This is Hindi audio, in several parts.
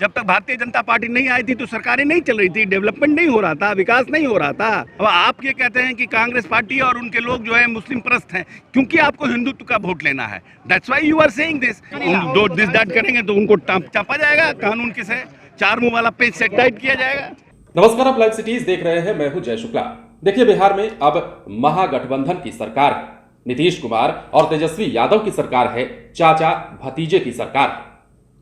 जब तक भारतीय जनता पार्टी नहीं आई थी तो सरकारें नहीं चल रही थी, डेवलपमेंट नहीं हो रहा था, विकास नहीं हो रहा था। अब आप ये कहते हैं कि कांग्रेस पार्टी और उनके लोग जो है मुस्लिम परस्त हैं, क्योंकि आपको हिंदुत्व का वोट लेना है। That's why you are saying this. दो दिस दैट करेंगे तो उनको चापा जाएगा कानून के से, चार मुंह वाला पेज से टाइट किया जाएगा। नमस्कार, आप लाइव सिटीज देख रहे हैं, मैं हूं जय शुक्ला। देखिए, बिहार में अब महागठबंधन की सरकार है। नीतीश कुमार और तेजस्वी यादव की सरकार है, चाचा भतीजे की सरकार है।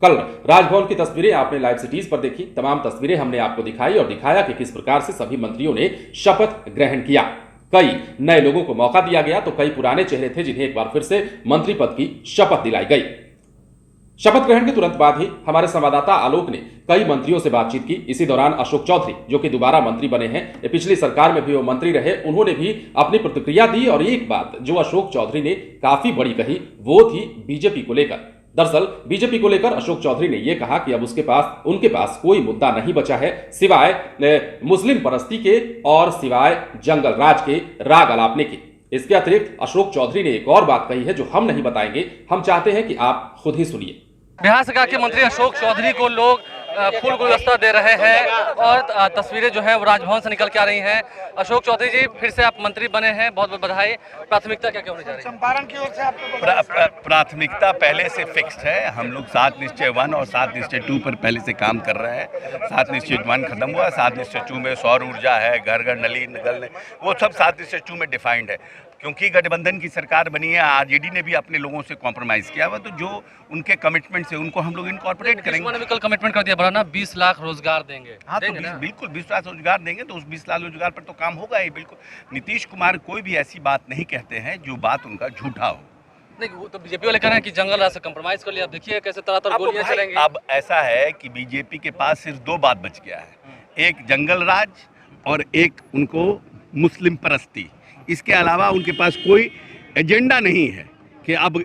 कल राजभवन की तस्वीरें आपने लाइव सिटीज पर देखी। तमाम तस्वीरें हमने आपको दिखाई और दिखाया कि किस प्रकार से सभी मंत्रियों ने शपथ ग्रहण किया। कई नए लोगों को मौका दिया गया तो कई पुराने चेहरे थे जिन्हें एक बार फिर से मंत्री पद की शपथ दिलाई गई। शपथ ग्रहण के तुरंत बाद ही हमारे संवाददाता आलोक ने कई मंत्रियों से बातचीत की। इसी दौरान अशोक चौधरी, जो कि दोबारा मंत्री बने हैं, पिछली सरकार में भी वो मंत्री रहे, उन्होंने भी अपनी प्रतिक्रिया दी। और एक बात जो अशोक चौधरी ने काफी बड़ी कही वो थी बीजेपी को लेकर। दरअसल बीजेपी को लेकर अशोक चौधरी ने यह कहा कि अब उनके पास कोई मुद्दा नहीं बचा है सिवाय मुस्लिम परस्ती के और सिवाय जंगल राज के राग अलापने के। इसके अतिरिक्त अशोक चौधरी ने एक और बात कही है जो हम नहीं बताएंगे, हम चाहते हैं कि आप खुद ही सुनिए। बिहार सरकार के मंत्री अशोक चौधरी को लोग फूल गुलदस्ता दे रहे हैं और तस्वीरें जो है वो राजभवन से निकल के आ रही हैं। अशोक चौधरी जी, फिर से आप मंत्री बने हैं, बहुत बहुत बधाई। प्राथमिकता क्या क्या होने जा रही है? चंपारण की ओर से आपको प्राथमिकता पहले से फिक्स्ड है। हम लोग 7 निश्चय 1 और 7 निश्चय 2 पर पहले से काम कर रहे हैं। 7 निश्चय 1 खत्म हुआ, 7 निश्चय 2 में सौर ऊर्जा है, घर घर नली नगल, वो सब 7 निश्चय 2 में डिफाइंड है। क्योंकि गठबंधन की सरकार बनी है, आरजेडी ने भी अपने लोगों से कॉम्प्रोमाइज किया हुआ, तो जो उनके कमिटमेंट से उनको हम लोग इनकॉर्पोरेट करेंगे। ने भी कल कमिटमेंट कर दिया बड़ा ना, 20 लाख रोजगार देंगे। हाँ, तो बिल्कुल 20 लाख रोजगार देंगे, तो उस 20 लाख रोजगार पर तो काम होगा ही। बिल्कुल, नीतीश कुमार कोई भी ऐसी बात नहीं कहते हैं जो बात उनका झूठा हो। नहीं, वो तो बीजेपी वाले कह रहे हैं कि जंगल राज से कंप्रोमाइज कर लिया। अब देखिए कैसे तरह गोलियां चलेंगी। अब ऐसा है कि बीजेपी के पास सिर्फ 2 बात बच गया है, एक जंगल राज और एक उनको मुस्लिम परस्ती। इसके अलावा उनके पास कोई एजेंडा नहीं है कि अब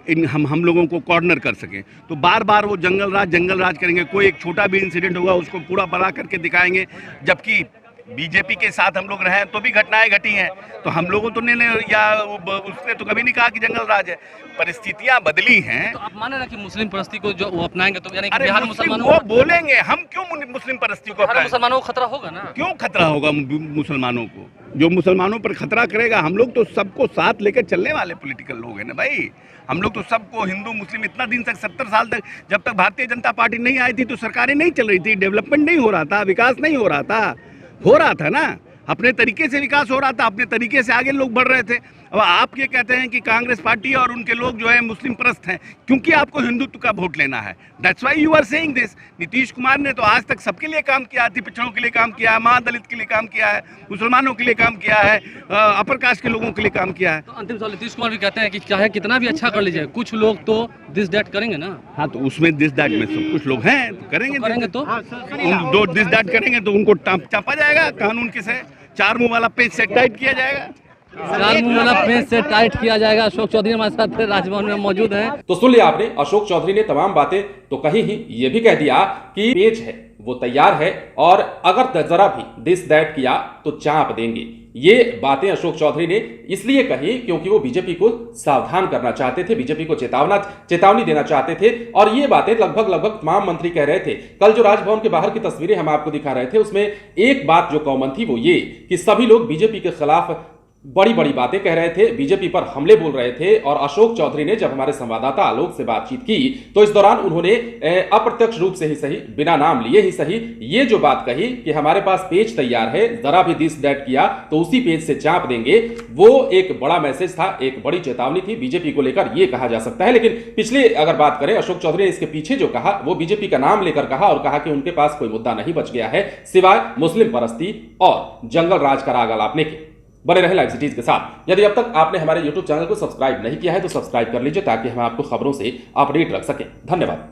हम लोगों को कॉर्नर कर सकें। तो बार बार वो जंगल राज करेंगे। कोई एक छोटा भी इंसिडेंट होगा उसको पूरा बड़ा करके दिखाएंगे, जबकि बीजेपी के साथ हम लोग रहे तो भी घटनाएं घटी हैं। तो हम लोगों तो ने या उसने तो कभी नहीं कहा कि जंगल राज है। परिस्थितियां बदली हैं। तो आप माने ना कि मुस्लिम परस्ती को जो वो अपनाएंगे तो यानी कि अरे बिहार मुसलमानों वो बोलेंगे, हम क्यों मुस्लिम परस्ती को अपनाएं? मुसलमानों को खतरा होगा ना। क्यों खतरा होगा मुसलमानों को? जो मुसलमानों पर खतरा करेगा, हम लोग तो सबको साथ लेकर चलने वाले पॉलिटिकल लोग हैं ना भाई। हम लोग तो सबको, हिंदू मुस्लिम, इतना दिन तक 70 साल तक जब तक भारतीय जनता पार्टी नहीं आई थी तो सरकारें नहीं चल रही थी, डेवलपमेंट नहीं हो रहा था, विकास नहीं हो रहा था ना। अपने तरीके से विकास हो रहा था, अपने तरीके से आगे लोग बढ़ रहे थे। अब आप ये कहते हैं कि कांग्रेस पार्टी और उनके लोग जो है मुस्लिम परस्त हैं, क्योंकि आपको हिंदुत्व का वोट लेना है। That's why you are saying this. Nitish Kumar ने तो आज तक सबके लिए काम किया, अति पिछड़ों के लिए काम किया है, महादलित के लिए काम किया है, मुसलमानों के लिए काम किया है, अपर कास्ट के लोगों के लिए काम किया है। तो अंतिम सवाल, नीतीश कुमार भी कहते हैं कि चाहे कितना भी अच्छा कर लीजिए, कुछ लोग तो दिस दैट करेंगे ना। हाँ, तो उसमें दिस दैट में सब कुछ लोग हैं, तो करेंगे तो दो दिस दैट करेंगे तो उनको चापा जाएगा कानून के से, चार मुंह वाला पेज से टाइट किया जाएगा। चार मुंह वाला पेज से टाइट किया जाएगा। अशोक चौधरी हमारे साथ राजभवन में मौजूद हैं। तो सुन लिया आपने, अशोक चौधरी ने तमाम बातें तो कही ही, ये भी कह दिया कि पेज है वो तैयार है और अगर जरा भी दिस दैट किया तो चाप देंगे। ये बातें अशोक चौधरी ने इसलिए कही क्योंकि वो बीजेपी को सावधान करना चाहते थे, बीजेपी को चेतावनी देना चाहते थे। और ये बातें लगभग तमाम मंत्री कह रहे थे। कल जो राजभवन के बाहर की तस्वीरें हम आपको दिखा रहे थे उसमें एक बात जो कॉमन थी वो ये कि सभी लोग बीजेपी के खिलाफ बड़ी बड़ी बातें कह रहे थे, बीजेपी पर हमले बोल रहे थे। और अशोक चौधरी ने जब हमारे संवाददाता आलोक से बातचीत की तो इस दौरान उन्होंने अप्रत्यक्ष रूप से ही सही, बिना नाम लिए ही सही, ये जो बात कही कि हमारे पास पेज तैयार है, जरा भी दिस दैट किया तो उसी पेज से चाप देंगे, वो एक बड़ा मैसेज था, एक बड़ी चेतावनी थी बीजेपी को लेकर, ये कहा जा सकता है। लेकिन पिछले अगर बात करें, अशोक चौधरी ने इसके पीछे जो कहा वो बीजेपी का नाम लेकर कहा और कहा कि उनके पास कोई मुद्दा नहीं बच गया है सिवाय मुस्लिम परस्ती और जंगल राज का राग अलापने के। बने रहे लाइव सिटीज के साथ। यदि अब तक आपने हमारे YouTube चैनल को सब्सक्राइब नहीं किया है तो सब्सक्राइब कर लीजिए ताकि हम आपको खबरों से अपडेट रख सकें। धन्यवाद।